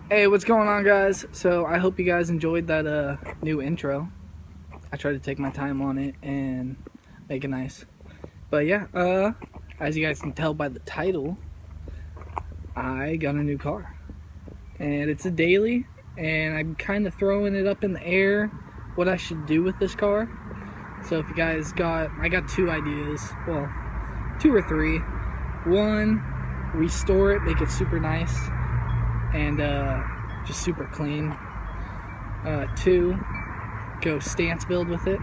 Hey, what's going on, guys? So I hope you guys enjoyed that new intro. I tried to take my time on it and make it nice. But yeah, as you guys can tell by the title, I got a new car. And it's a daily, and I'm kind of throwing it up in the air what I should do with this car. So if you guys I got two ideas. Well, two or three. One, restore it, make it super nice and just super clean. Two, go stance build with it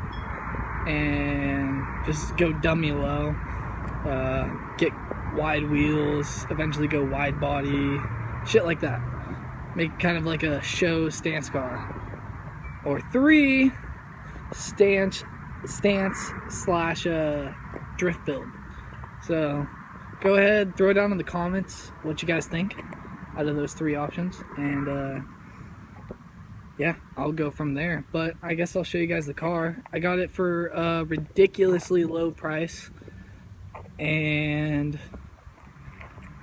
and just go dummy low, get wide wheels, eventually go wide body, shit like that. Make kind of like a show stance car. Or three, stance slash drift build. So go ahead, throw it down in the comments what you guys think out of those three options, and yeah, I'll go from there. But I guess I'll show you guys the car. I got it for a ridiculously low price, and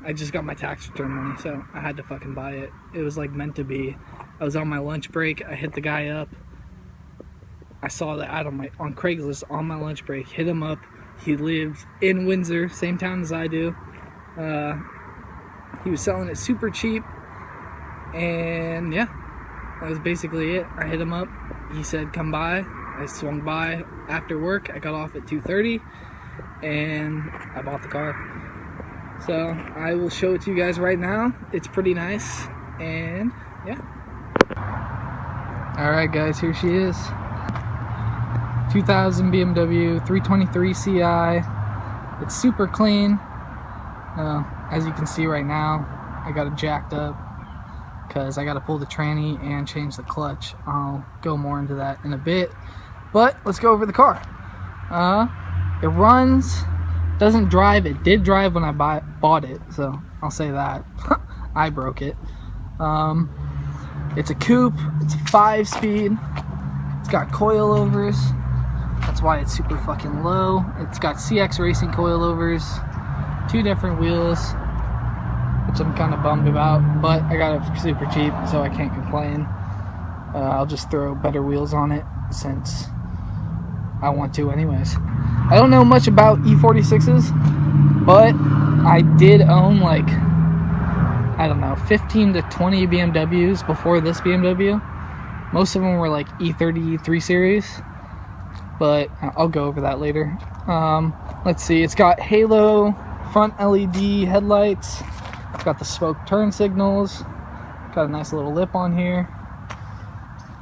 I just got my tax return money, so I had to fucking buy it. It was like meant to be. I was on my lunch break, I hit the guy up. I saw the ad on Craigslist on my lunch break, hit him up. He lives in Windsor, same town as I do. He was selling it super cheap, and yeah, that was basically it. I hit him up, he said come by. I swung by after work. I got off at 2:30 and I bought the car. So I will show it to you guys right now. It's pretty nice, and yeah. Alright guys, here she is. 2000 BMW 323 CI. It's super clean. As you can see right now, I got it jacked up because I got to pull the tranny and change the clutch. I'll go more into that in a bit, but let's go over the car. It runs, doesn't drive. It did drive when I bought it, so I'll say that. I broke it. It's a coupe. It's a 5-speed. It's got coilovers. That's why it's super fucking low. It's got CX Racing coilovers. 2 different wheels, which I'm kind of bummed about, but I got it super cheap, so I can't complain. I'll just throw better wheels on it since I want to anyways. I don't know much about e46s, but I did own like, I don't know, 15 to 20 BMWs before this BMW. Most of them were like E30, E3 series, but I'll go over that later. Let's see, it's got halo front LED headlights. It's got the smoke turn signals. Got a nice little lip on here.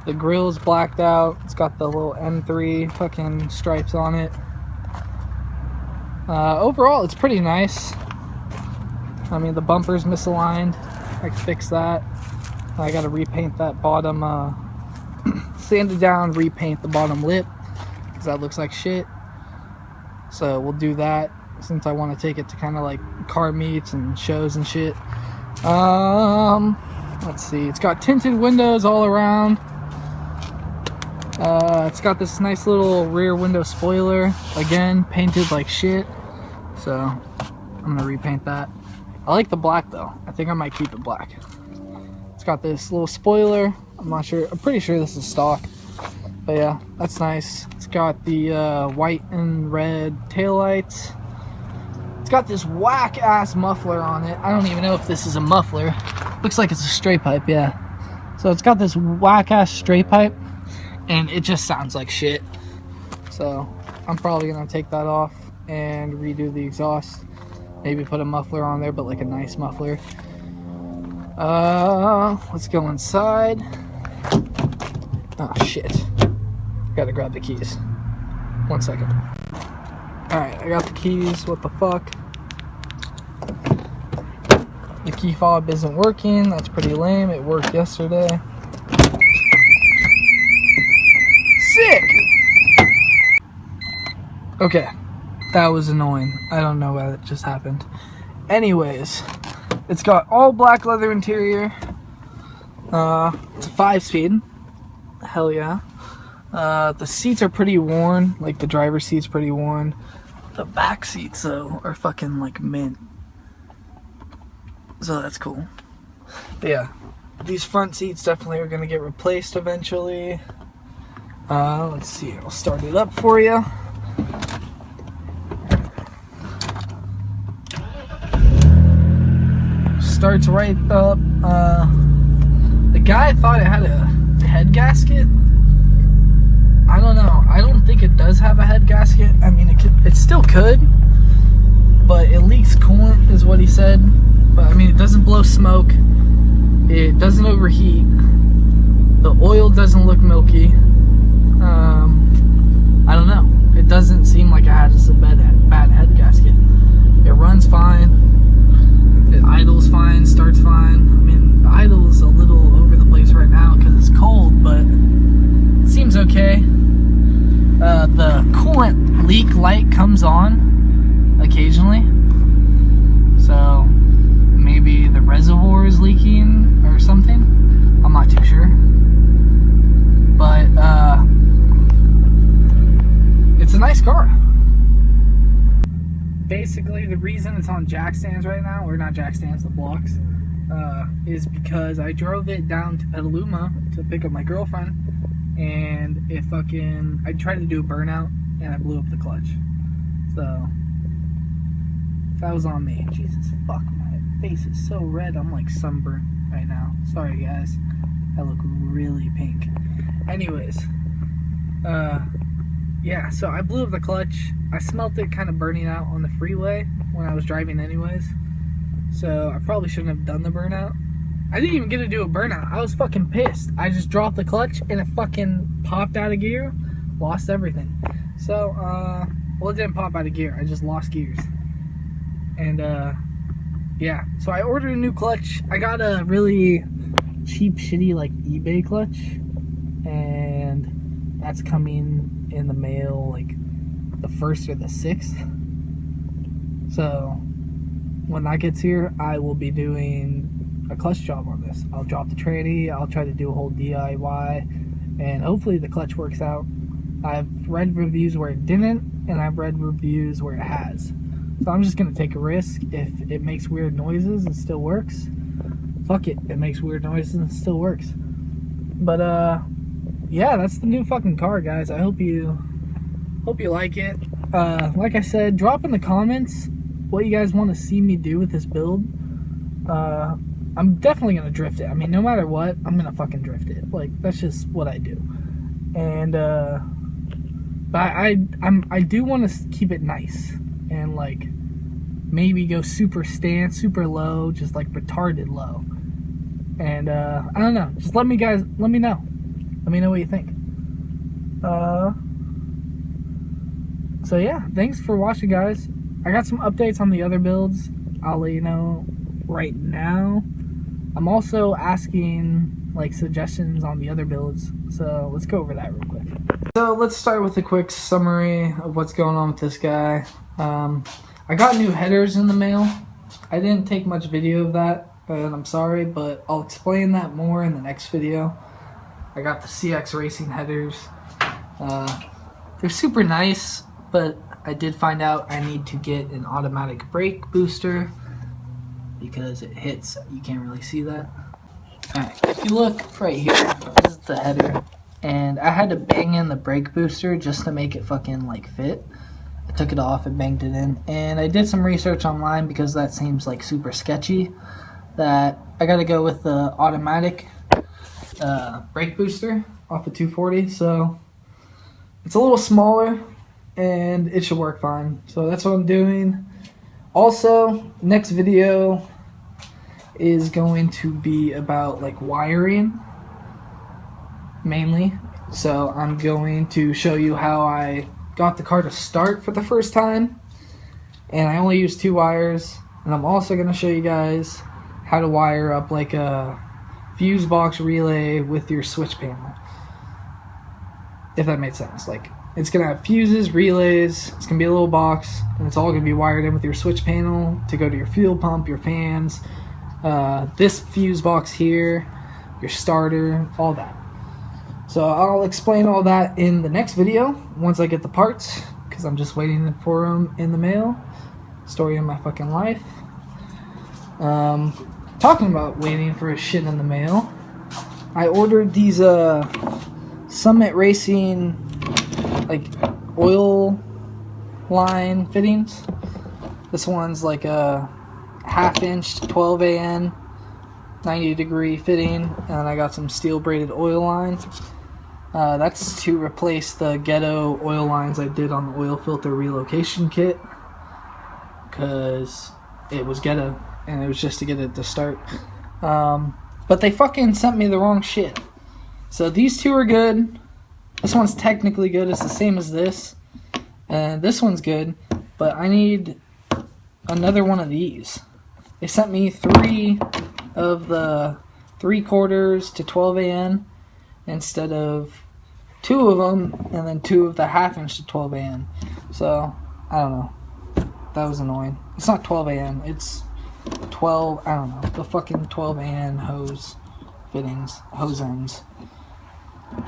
The grill's blacked out. It's got the little M3 fucking stripes on it. Overall, it's pretty nice. I mean, the bumper's misaligned. I can fix that. I gotta repaint that bottom, sand it down, repaint the bottom lip, because that looks like shit. So we'll do that, since I want to take it to kind of like car meets and shows and shit. Let's see, it's got tinted windows all around. It's got this nice little rear window spoiler, again painted like shit, so I'm gonna repaint that. I like the black though. I think I might keep it black. It's got this little spoiler. I'm not sure, I'm pretty sure this is stock, but yeah, that's nice. It's got the white and red taillights. It's got this whack ass muffler on it. I don't even know if this is a muffler. Looks like it's a straight pipe, yeah. So it's got this whack ass straight pipe, and it just sounds like shit. So I'm probably gonna take that off and redo the exhaust. Maybe put a muffler on there, but like a nice muffler. Let's go inside. Oh shit. Gotta grab the keys. 1 second. Alright, I got the keys. What the fuck? The key fob isn't working. That's pretty lame. It worked yesterday. Sick! Okay, that was annoying. I don't know why that just happened. Anyways, it's got all black leather interior. It's a 5-speed. Hell yeah. The seats are pretty worn. Like, the driver's seat's pretty worn. The back seats, though, are fucking, like, mint. So that's cool. But yeah, these front seats definitely are going to get replaced eventually. Let's see. I'll start it up for you. Starts right up. The guy thought it had a head gasket. I don't know. I don't think it does have a head gasket. I mean, it still could, but it leaks coolant is what he said. But I mean, it doesn't blow smoke. It doesn't overheat. The oil doesn't look milky. I don't know. It doesn't seem like it has a bad head gasket. It runs fine. It idles fine. Starts fine. I mean, the idle is a little over the place right now because it's cold, but it seems okay. The coolant leak light comes on occasionally, so maybe the reservoir is leaking or something. I'm not too sure, but it's a nice car. Basically, the reason it's on jack stands right now, or not jack stands, the blocks, is because I drove it down to Petaluma to pick up my girlfriend, and I tried to do a burnout, and I blew up the clutch. So, that was on me. Jesus, fuck, my face is so red, I'm like sunburnt right now. Sorry, guys. I look really pink. Anyways, yeah, so I blew up the clutch. I smelt it kind of burning out on the freeway when I was driving anyways. So I probably shouldn't have done the burnout. I didn't even get to do a burnout. I was fucking pissed. I just dropped the clutch and it fucking popped out of gear. Lost everything. So, well, it didn't pop out of gear. I just lost gears. And, yeah. So I ordered a new clutch. I got a really cheap, shitty, like, eBay clutch. And that's coming in the mail, like, the 1st or the 6th. So when that gets here, I will be doing a clutch job on this. I'll drop the tranny, I'll try to do a whole DIY, and hopefully the clutch works out. I've read reviews where it didn't, and I've read reviews where it has. So I'm just gonna take a risk. If it makes weird noises and still works, fuck it, it makes weird noises and still works. But yeah, that's the new fucking car, guys. I hope you like it. Like I said, drop in the comments what you guys want to see me do with this build. I'm definitely gonna drift it. I mean, no matter what, I'm gonna fucking drift it. Like, that's just what I do. And but I do want to keep it nice and like maybe go super stance, super low, just like retarded low. And I don't know. Just let me know. Let me know what you think. So yeah, thanks for watching, guys. I got some updates on the other builds. I'll let you know right now. I'm also asking like suggestions on the other builds, so let's go over that real quick. So let's start with a quick summary of what's going on with this guy. I got new headers in the mail. I didn't take much video of that, and I'm sorry, but I'll explain that more in the next video. I got the CX Racing headers. They're super nice, but I did find out I need to get an automatic brake booster because it hits. You can't really see that. Alright, if you look right here, this is the header, and I had to bang in the brake booster just to make it fucking like fit. I took it off and banged it in, and I did some research online because that seems like super sketchy, that I gotta go with the automatic brake booster off of 240. So it's a little smaller and it should work fine. So that's what I'm doing. Also, next video is going to be about like wiring mainly. So I'm going to show you how I got the car to start for the first time, and I only used 2 wires. And I'm also going to show you guys how to wire up like a fuse box relay with your switch panel. If that made sense. Like, it's gonna have fuses, relays, it's gonna be a little box, and it's all gonna be wired in with your switch panel to go to your fuel pump, your fans, this fuse box here, your starter, all that. So I'll explain all that in the next video once I get the parts, because I'm just waiting for them in the mail. Story of my fucking life. Talking about waiting for a shit in the mail, I ordered these Summit Racing like oil line fittings. This one's like a 1/2 inch 12 AN 90-degree fitting, and I got some steel braided oil lines. That's to replace the ghetto oil lines I did on the oil filter relocation kit, because it was ghetto and it was just to get it to start. But they fucking sent me the wrong shit. So these two are good. This one's technically good. It's the same as this. And this one's good. But I need another one of these. They sent me 3 of the 3/4 to 12 AN instead of 2 of them, and then 2 of the 1/2 inch to 12 AN. So, I don't know. That was annoying. It's not 12 AN. It's 12, I don't know. The fucking 12 AN hose fittings. Hose ends.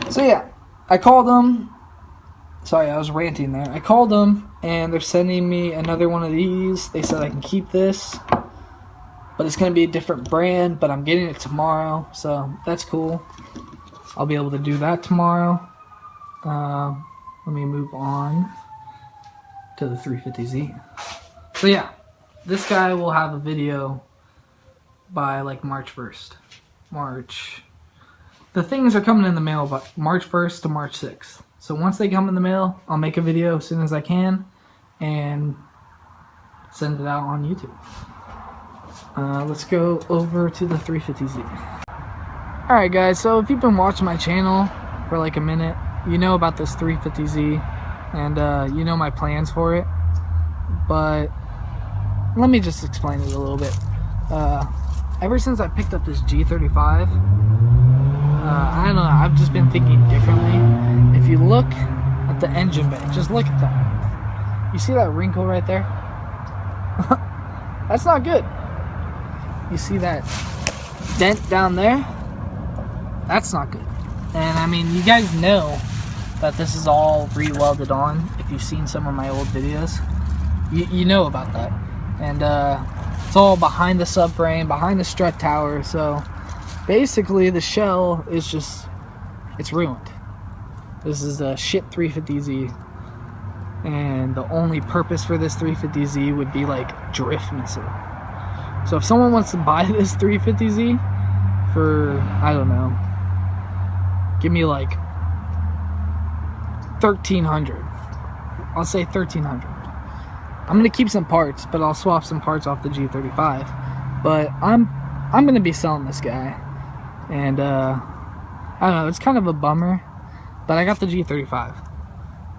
So yeah. I called them. Sorry, I was ranting there. I called them, and they're sending me another one of these. They said I can keep this, but it's going to be a different brand, but I'm getting it tomorrow, so that's cool. I'll be able to do that tomorrow. Let me move on to the 350Z. So yeah, this guy will have a video by like March 1st. The things are coming in the mail by March 1st to March 6th. So once they come in the mail, I'll make a video as soon as I can and send it out on YouTube. Let's go over to the 350Z. Alright guys, so if you've been watching my channel for like a minute, you know about this 350Z, and you know my plans for it. But let me just explain it a little bit. Ever since I picked up this G35, I don't know, I've just been thinking differently. If you look at the engine bay, just look at that. You see that wrinkle right there? That's not good. You see that dent down there? That's not good. And I mean, you guys know that this is all re-welded on. If you've seen some of my old videos, you know about that. And it's all behind the subframe, behind the strut tower, so basically the shell is just, it's ruined. This is a shit 350Z, and the only purpose for this 350Z would be like drift missile. So if someone wants to buy this 350Z for, I don't know, give me like $1,300. I'll say $1,300. I'm gonna keep some parts, but I'll swap some parts off the G35. But I'm gonna be selling this guy, and I don't know, it's kind of a bummer, but I got the G35,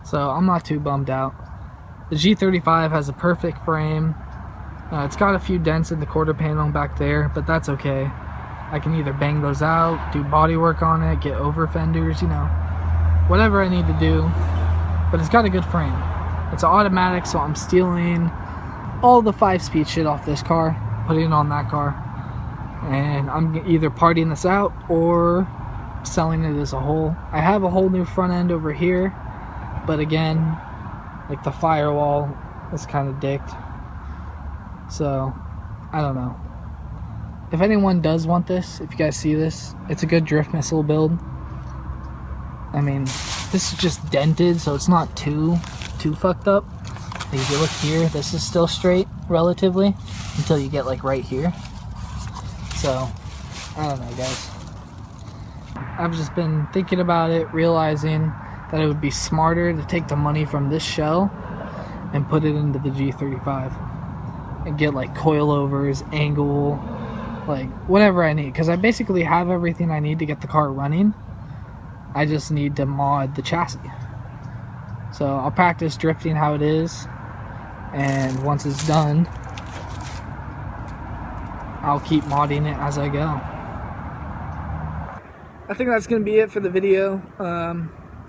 so I'm not too bummed out. The G35 has a perfect frame. It's got a few dents in the quarter panel back there, but that's okay. I can either bang those out, do body work on it, get over fenders, you know, whatever I need to do. But it's got a good frame. It's automatic, so I'm stealing all the 5-speed shit off this car, putting it on that car, and I'm either parting this out or selling it as a whole. I have a whole new front end over here, but again, like the firewall is kind of dicked. So, I don't know. If anyone does want this, if you guys see this, it's a good drift missile build. I mean, this is just dented, so it's not too fucked up. Like if you look here, this is still straight, relatively, until you get like right here. So, I don't know, guys. I've just been thinking about it, realizing that it would be smarter to take the money from this shell and put it into the G35. And get like coilovers, angle, like whatever I need, because I basically have everything I need to get the car running. I just need to mod the chassis. So I'll practice drifting how it is, and once it's done, I'll keep modding it as I go. I think that's gonna be it for the video.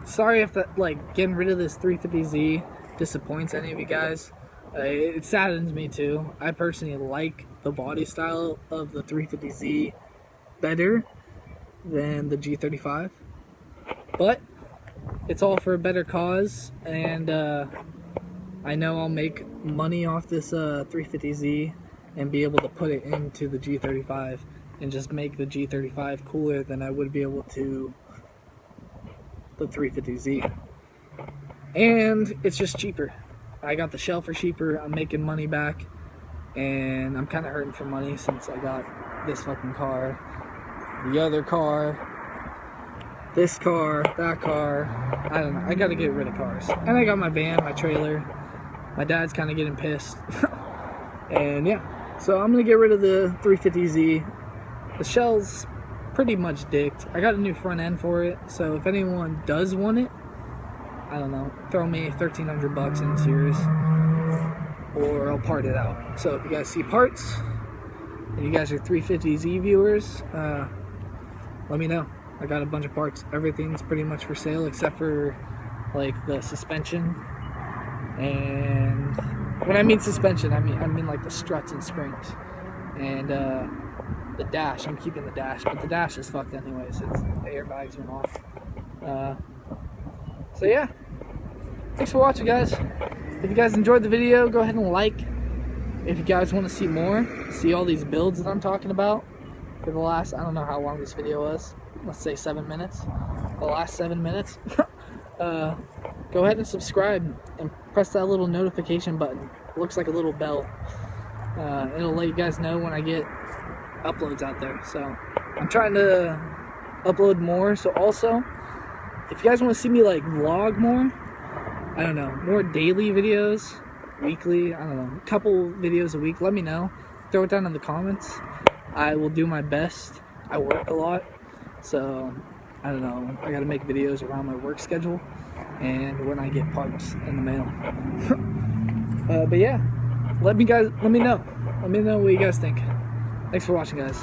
Sorry if that, like, getting rid of this 350Z disappoints any of you guys. It saddens me too. I personally like the body style of the 350Z better than the G35, but it's all for a better cause, and I know I'll make money off this 350Z and be able to put it into the G35 and just make the G35 cooler than I would be able to the 350Z. And it's just cheaper. I got the shell for cheaper, I'm making money back, and I'm kind of hurting for money since I got this fucking car, the other car, this car, that car. I don't know, I gotta get rid of cars. And I got my van, my trailer. My dad's kind of getting pissed. And yeah, so I'm gonna get rid of the 350Z. The shell's pretty much dicked. I got a new front end for it, so if anyone does want it, I don't know, throw me 1,300 bucks in Sears, or I'll part it out. So if you guys see parts, and you guys are 350Z viewers, let me know. I got a bunch of parts. Everything's pretty much for sale except for like the suspension. And when I mean suspension, I mean like the struts and springs. And the dash, I'm keeping the dash, but the dash is fucked anyways. The airbags are off. So yeah, thanks for watching, guys. If you guys enjoyed the video, go ahead and like. If you guys want to see more, see all these builds that I'm talking about for the last, I don't know how long this video was, let's say 7 minutes, the last 7 minutes, go ahead and subscribe and press that little notification button. It looks like a little bell. It'll let you guys know when I get uploads out there. So I'm trying to upload more, so also if you guys want to see me like vlog more, I don't know, more daily videos, weekly, I don't know, a couple videos a week, let me know. Throw it down in the comments. I will do my best. I work a lot, so I don't know, I gotta make videos around my work schedule and when I get parts in the mail. But yeah, let me know what you guys think. Thanks for watching, guys.